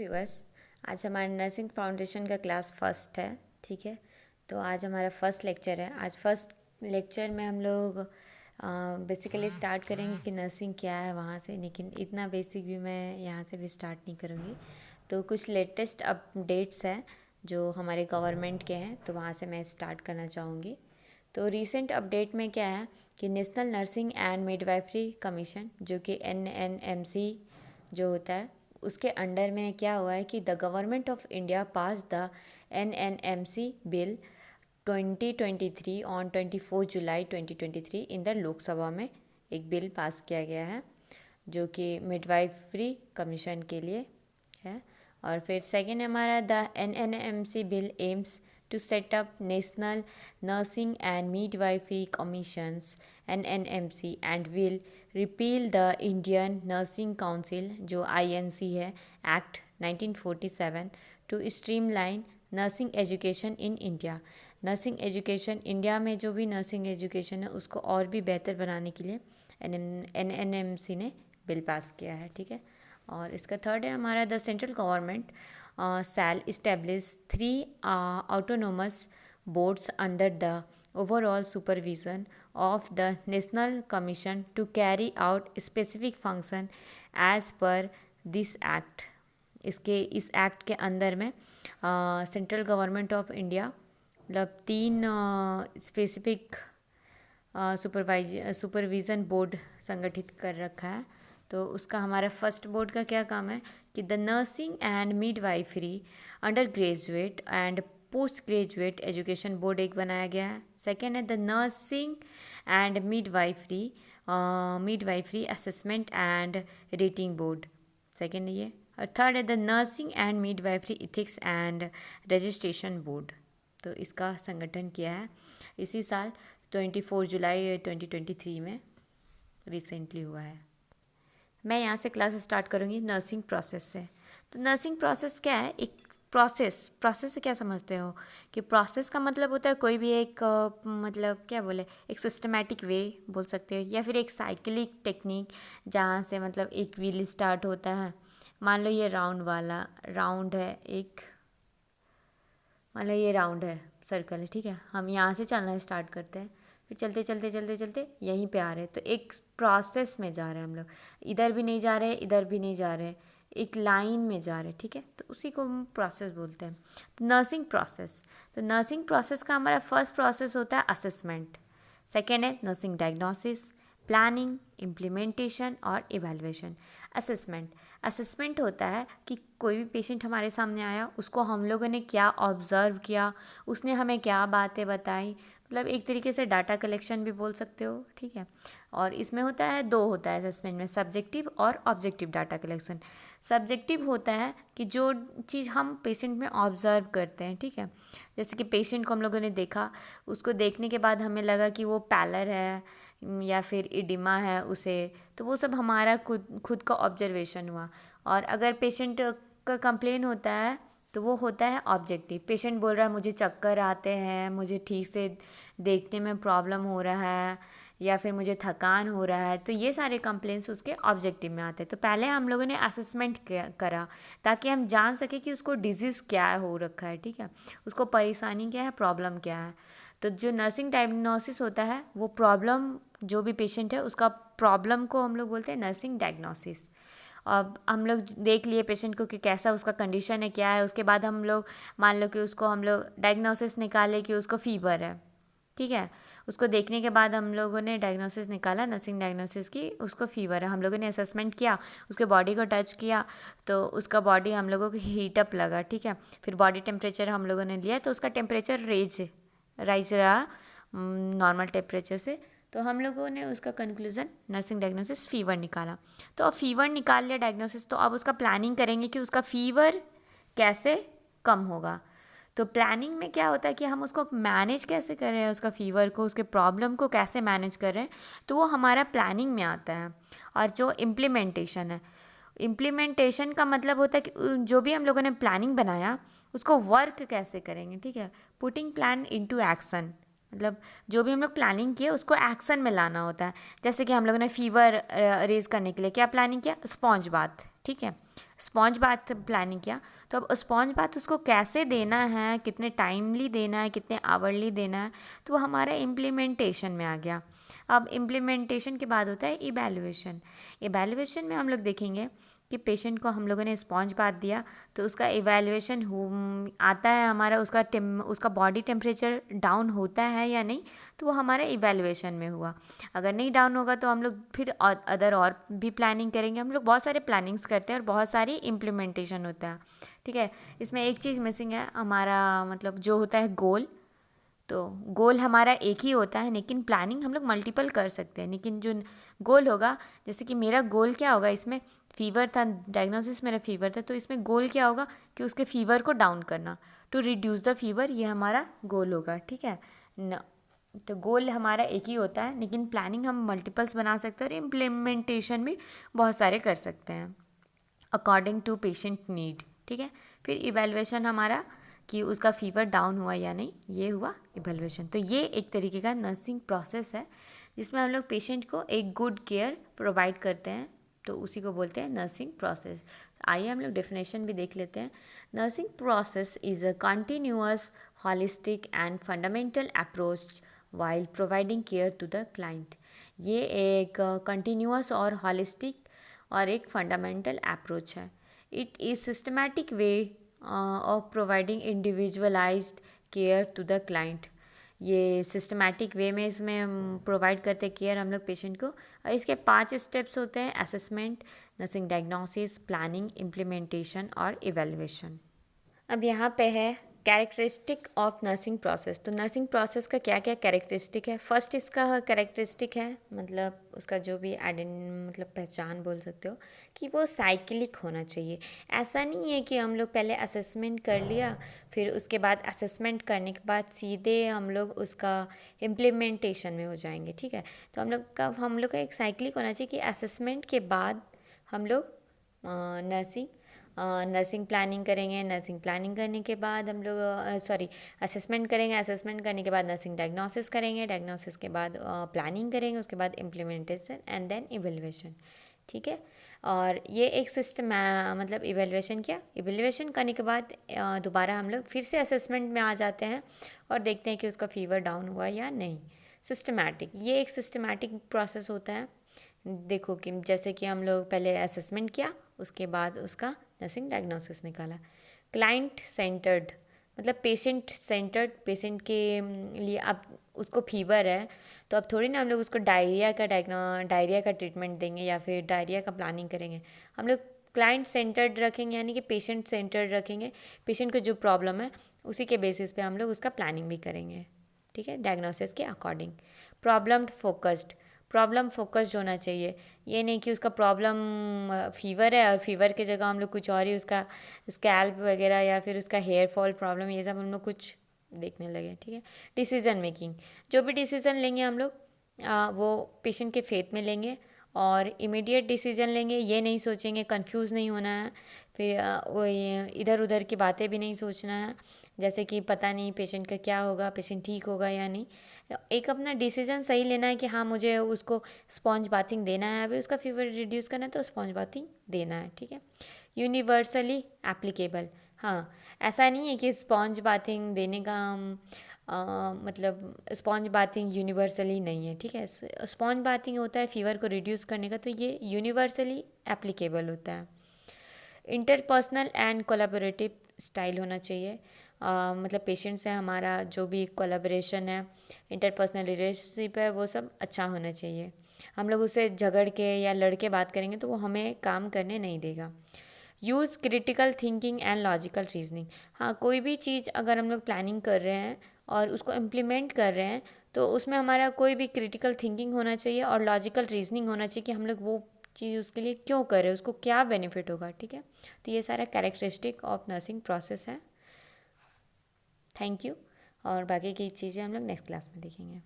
Viewers, आज हमारा nursing foundation का क्लास फर्स्ट है। ठीक है, तो आज हमारा फर्स्ट लेक्चर है। आज फर्स्ट लेक्चर में हम लोग बेसिकली स्टार्ट करेंगे कि नर्सिंग क्या है वहाँ से, लेकिन इतना बेसिक भी मैं यहाँ से भी स्टार्ट नहीं करूँगी। तो कुछ लेटेस्ट अपडेट्स हैं जो हमारे गवर्नमेंट के हैं, तो वहाँ से मैं स्टार्ट करना चाहूँगी। तो रीसेंट अपडेट में क्या है कि national nursing and midwifery commission, जो कि NNMC जो होता है, उसके अंडर में क्या हुआ है कि the government of India pass the NNMC bill 2023 on 24 July 2023 in the Lok Sabha में एक बिल पास किया गया है जो कि मिडवाइफरी कमीशन के लिए है। और फिर सेकेंड हमारा the NNMC bill AIIMS to set up National Nursing and Midwifery Commissions NNMC and will repeal the Indian Nursing Council जो INC है Act 1947 to streamline nursing education in India. Nursing education India में जो भी nursing education है उसको और भी बेहतर बनाने के लिए NNMC ने बिल पास किया है। ठीक है, और इसका थर्ड है हमारा the central government shall establish 3 autonomous boards under the overall supervision of the National Commission to carry out specific function as per this act। इस एक्ट के अंदर में सेंट्रल गवर्नमेंट ऑफ इंडिया मतलब 3 स्पेसिफिक सुपरविज़न बोर्ड संगठित कर रखा है। तो उसका हमारा फर्स्ट बोर्ड का क्या काम है कि the nursing and midwifery under graduate and post graduate education board एक बनाया गया है। सेकेंड है the nursing and midwifery assessment and rating board, second है ये। और थर्ड है the nursing and midwifery ethics and registration board. तो इसका संगठन किया है इसी साल 24 जुलाई 2023 में रिसेंटली हुआ है। मैं यहाँ से क्लास स्टार्ट करूँगी नर्सिंग प्रोसेस से। तो नर्सिंग प्रोसेस क्या है? एक प्रोसेस से क्या समझते हो कि प्रोसेस का मतलब होता है कोई भी एक मतलब क्या बोले, एक सिस्टमेटिक वे बोल सकते हो, या फिर एक साइक्लिक टेक्निक जहाँ से मतलब एक व्हील स्टार्ट होता है। मान लो ये राउंड है, एक मान लो ये राउंड है, सर्कल है। ठीक है, हम यहाँ से चलना स्टार्ट करते हैं, फिर चलते चलते चलते चलते यहीं पे आ रहे हैं। तो एक प्रोसेस में जा रहे हैं हम लोग, इधर भी नहीं जा रहे इधर भी नहीं जा रहे, एक लाइन में जा रहे हैं। ठीक है, तो उसी को हम प्रोसेस बोलते हैं। तो नर्सिंग प्रोसेस, तो नर्सिंग प्रोसेस का हमारा फर्स्ट प्रोसेस होता है असेसमेंट, सेकेंड है नर्सिंग डायग्नोसिस, प्लानिंग, इम्प्लीमेंटेशन और इवैल्यूएशन। असेसमेंट होता है कि कोई भी पेशेंट हमारे सामने आया, उसको हम लोगों ने क्या ऑब्ज़र्व किया, उसने हमें क्या बातें बताई, मतलब एक तरीके से डाटा कलेक्शन भी बोल सकते हो। ठीक है, और इसमें होता है दो होता है असेसमेंट में, सब्जेक्टिव और ऑब्जेक्टिव डाटा कलेक्शन। सब्जेक्टिव होता है कि जो चीज़ हम पेशेंट में ऑब्ज़र्व करते हैं। ठीक है, जैसे कि पेशेंट को हम लोगों ने देखा, उसको देखने के बाद हमें लगा कि वो पैलर है या फिर इडिमा है उसे, तो वो सब हमारा खुद का ऑब्जर्वेशन हुआ। और अगर पेशेंट का कंप्लेन होता है तो वो होता है ऑब्जेक्टिव। पेशेंट बोल रहा है मुझे चक्कर आते हैं, मुझे ठीक से देखने में प्रॉब्लम हो रहा है, या फिर मुझे थकान हो रहा है, तो ये सारे कंप्लेंट्स उसके ऑब्जेक्टिव में आते हैं। तो पहले हम लोगों ने असेसमेंट करा ताकि हम जान सके कि उसको डिजीज़ क्या हो रखा है। ठीक है, उसको परेशानी क्या है, प्रॉब्लम क्या है। तो जो नर्सिंग डायग्नोसिस होता है वो प्रॉब्लम, जो भी पेशेंट है उसका प्रॉब्लम को हम लोग बोलते हैं नर्सिंग डायग्नोसिस। अब हम लोग देख लिए पेशेंट को कि कैसा उसका कंडीशन है, क्या है, उसके बाद हम लोग मान लो कि उसको हम लोग डायग्नोसिस निकाले कि उसको फीवर है। ठीक है, उसको देखने के बाद हम लोगों ने डायग्नोसिस निकाला नर्सिंग डायग्नोसिस की, उसको फीवर है। हम लोगों ने असेसमेंट किया, उसके बॉडी को टच किया, तो उसका बॉडी हम लोगों को हीटअप लगा। ठीक है, फिर बॉडी टेम्परेचर हम लोगों ने लिया तो उसका टेम्परेचर राइज रहा नॉर्मल टेम्परेचर से। तो हम लोगों ने उसका कंक्लूजन नर्सिंग डायग्नोसिस फीवर निकाला। तो अब फीवर निकाल लिया डायग्नोसिस, तो अब उसका प्लानिंग करेंगे कि उसका फीवर कैसे कम होगा। तो प्लानिंग में क्या होता है कि हम उसको मैनेज कैसे कर रहे हैं, उसका फीवर को, उसके प्रॉब्लम को कैसे मैनेज कर रहे हैं, तो वो हमारा प्लानिंग में आता है। और जो इम्प्लीमेंटेशन है, इम्प्लीमेंटेशन का मतलब होता है कि जो भी हम लोगों ने प्लानिंग बनाया उसको वर्क कैसे करेंगे। ठीक है, पुटिंग प्लान इनटू एक्शन, मतलब जो भी हम लोग प्लानिंग किए उसको एक्शन में लाना होता है। जैसे कि हम लोगों ने फीवर रेज करने के लिए क्या प्लानिंग किया, स्पॉन्ज बाथ। ठीक है, स्पॉन्ज बाथ प्लानिंग किया, तो अब स्पॉन्ज बाथ उसको कैसे देना है, कितने टाइमली देना है, कितने आवरली देना है, तो वो हमारा इम्प्लीमेंटेशन में आ गया। अब इम्प्लीमेंटेशन के बाद होता है इवैल्यूएशन। इवैल्यूएशन में हम लोग देखेंगे कि पेशेंट को हम लोगों ने स्पॉन्ज बाथ दिया, तो उसका इवैल्यूएशन आता है हमारा, उसका बॉडी टेम्परेचर डाउन होता है या नहीं, तो वो हमारा इवैल्यूएशन में हुआ। अगर नहीं डाउन होगा तो हम लोग फिर अदर और भी प्लानिंग करेंगे। हम लोग बहुत सारे प्लानिंग्स करते हैं और बहुत सारी इम्प्लीमेंटेशन होता है, ठीक है। इसमें एक चीज़ मिसिंग है हमारा, मतलब जो होता है गोल। तो गोल हमारा एक ही होता है, लेकिन प्लानिंग हम लोग मल्टीपल कर सकते हैं। लेकिन जो गोल होगा, जैसे कि मेरा गोल क्या होगा, इसमें फ़ीवर था, डायग्नोसिस मेरा फ़ीवर था, तो इसमें गोल क्या होगा कि उसके फ़ीवर को डाउन करना, टू रिड्यूस द फीवर, ये हमारा गोल होगा, ठीक है ना। तो गोल हमारा एक ही होता है, लेकिन प्लानिंग हम मल्टीपल्स बना सकते हैं और इम्प्लीमेंटेशन भी बहुत सारे कर सकते हैं अकॉर्डिंग टू पेशेंट नीड, ठीक है। फिर इवैल्यूएशन हमारा कि उसका फ़ीवर डाउन हुआ या नहीं, ये हुआ इवैल्यूएशन। तो ये एक तरीके का नर्सिंग प्रोसेस है जिसमें हम लोग पेशेंट को एक गुड केयर प्रोवाइड करते हैं, तो उसी को बोलते हैं नर्सिंग प्रोसेस। आइए हम लोग डेफिनेशन भी देख लेते हैं। Nursing process is a continuous, holistic and fundamental approach while providing care to the client. ये एक कंटिन्यूअस और हॉलिस्टिक और एक फंडामेंटल अप्रोच है। It is systematic way of providing individualised care to the client. ये सिस्टमैटिक वे में इसमें provide करते केयर हम लोग पेशेंट को। और इसके 5 स्टेप्स होते हैं: assessment, nursing diagnosis, planning, implementation और इवैल्यूएशन। अब यहाँ पे है कैरेक्टरिस्टिक ऑफ नर्सिंग प्रोसेस। तो नर्सिंग प्रोसेस का क्या क्या कैरेक्टरिस्टिक है। फर्स्ट इसका कैरेक्टरिस्टिक है, मतलब उसका जो भी मतलब पहचान बोल सकते हो, कि वो साइक्लिक होना चाहिए। ऐसा नहीं है कि हम लोग पहले असेसमेंट कर लिया, फिर उसके बाद असेसमेंट करने के बाद सीधे हम लोग उसका इम्प्लीमेंटेशन में हो जाएंगे, ठीक है। तो हम लोग का एक साइक्लिक होना चाहिए कि असेसमेंट के बाद हम लोग नर्सिंग प्लानिंग करेंगे, नर्सिंग प्लानिंग करने के बाद हम लोग असेसमेंट करेंगे, असेसमेंट करने के बाद नर्सिंग डायग्नोसिस करेंगे, डायग्नोसिस के बाद प्लानिंग करेंगे, उसके बाद इम्प्लीमेंटेशन एंड देन इवैल्यूएशन, ठीक है। और ये एक सिस्टम, मतलब इवैल्यूएशन करने के बाद दोबारा हम लोग फिर से असेसमेंट में आ जाते हैं और देखते हैं कि उसका फ़ीवर डाउन हुआ या नहीं। सिस्टमैटिक, ये एक सिस्टमैटिक प्रोसेस होता है। देखो कि जैसे कि हम लोग पहले असेसमेंट किया, उसके बाद उसका नर्सिंग डायग्नोसिस निकाला। क्लाइंट सेंटर्ड, मतलब पेशेंट सेंटर्ड, पेशेंट के लिए अब उसको फीवर है तो अब थोड़ी ना हम लोग उसको डायरिया का ट्रीटमेंट देंगे या फिर डायरिया का प्लानिंग करेंगे। हम लोग क्लाइंट सेंटर्ड रखेंगे, यानी कि पेशेंट सेंटर्ड रखेंगे। पेशेंट को जो प्रॉब्लम है उसी के बेसिस पे हम लोग उसका प्लानिंग भी करेंगे, ठीक है, डायग्नोसिस के अकॉर्डिंग। प्रॉब्लम फोकस्ड होना चाहिए। ये नहीं कि उसका प्रॉब्लम फीवर है और फीवर की जगह हम लोग कुछ और ही उसका स्कैल्प वगैरह या फिर उसका हेयर फॉल प्रॉब्लम, ये सब हम लोग कुछ देखने लगे, ठीक है। डिसीज़न मेकिंग, जो भी डिसीज़न लेंगे हम लोग वो पेशेंट के फेथ में लेंगे और इमीडिएट डिसीज़न लेंगे। ये नहीं सोचेंगे, कंफ्यूज नहीं होना है, फिर वो इधर उधर की बातें भी नहीं सोचना है, जैसे कि पता नहीं पेशेंट का क्या होगा, पेशेंट ठीक होगा या नहीं। एक अपना डिसीजन सही लेना है कि हाँ मुझे उसको स्पॉन्ज बाथिंग देना है, अभी उसका फीवर रिड्यूस करना है तो स्पॉन्ज बाथिंग देना है, ठीक है। यूनिवर्सली एप्लीकेबल, हाँ ऐसा नहीं है कि स्पॉन्ज बाथिंग देने का मतलब स्पॉन्ज बाथिंग यूनिवर्सली नहीं है, ठीक है। स्पॉन्ज बाथिंग होता है फीवर को रिड्यूस करने का, तो ये यूनिवर्सली एप्लीकेबल होता है। इंटरपर्सनल एंड कोलैबोरेटिव स्टाइल होना चाहिए, मतलब पेशेंट से हमारा जो भी कोलैबोरेशन है, इंटरपर्सनल रिलेशनशिप है, वो सब अच्छा होना चाहिए। हम लोग उससे झगड़ के या लड़ के बात करेंगे तो वो हमें काम करने नहीं देगा। Use critical thinking and logical reasoning, हाँ कोई भी चीज़ अगर हम लोग प्लानिंग कर रहे हैं और उसको इम्प्लीमेंट कर रहे हैं तो उसमें हमारा कोई भी क्रिटिकल थिंकिंग होना चाहिए और लॉजिकल रीजनिंग होना चाहिए कि हम लोग वो चीज़ उसके लिए क्यों कर रहे हैं, उसको क्या बेनिफिट होगा, ठीक है। तो ये सारा कैरेक्टरिस्टिक ऑफ नर्सिंग प्रोसेस है। थैंक यू, और बाकी की चीज़ें हम लोग नेक्स्ट क्लास में देखेंगे।